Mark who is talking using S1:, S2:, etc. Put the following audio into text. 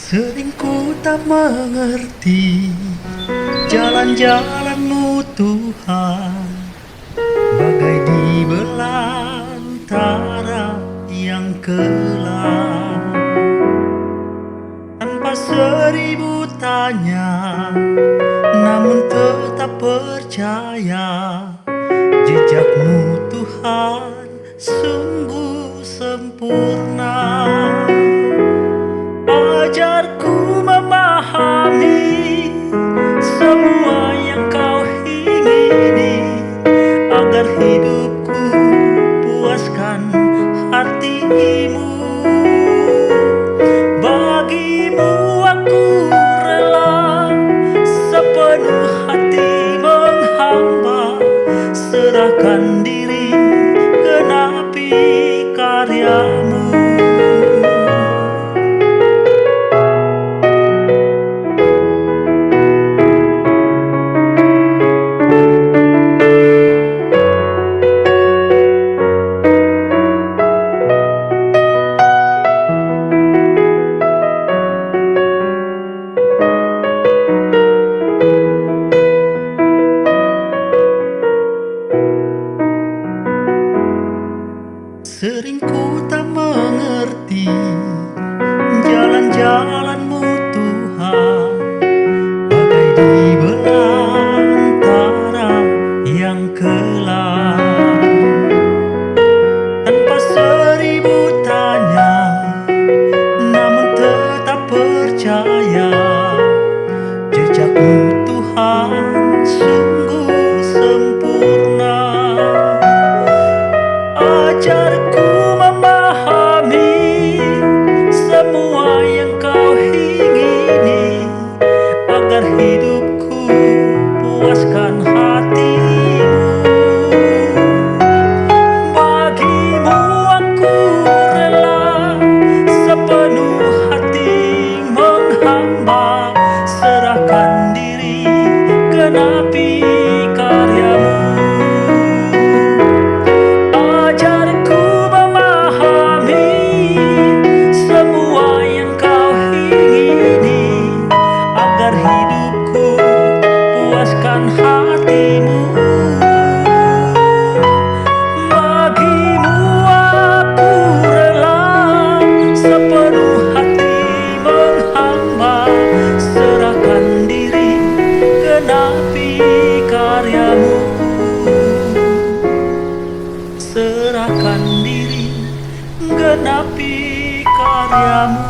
S1: Sering ku tak mengerti jalan-jalanmu Tuhan, bagai di belantara yang gelap. Tanpa seribu tanya, namun tetap percaya, jejakmu Tuhan sungguh sempurna. Ajarku memahami semua yang kau ingini, agar hidupku puaskan hatimu. Bagimu aku rela sepenuh hati menghamba, serahkan diri genapi karyamu. Sering ku tak mengerti jalan-jalanmu Tuhan, bagai di belantara yang gelap. Tanpa seribu tanya, namun tetap percaya, jejakmu Tuhan sungguh sempurna. Ajarku memahami semua yang kau ingini, agar hidupku puaskan hatimu. Bagimu aku rela sepenuh hati menghamba, serahkan diri genapi karyamu. Hatimu, bagimu aku rela sepenuh hati menghamba, serahkan diri genapi karyamu. Serahkan diri genapi karyamu.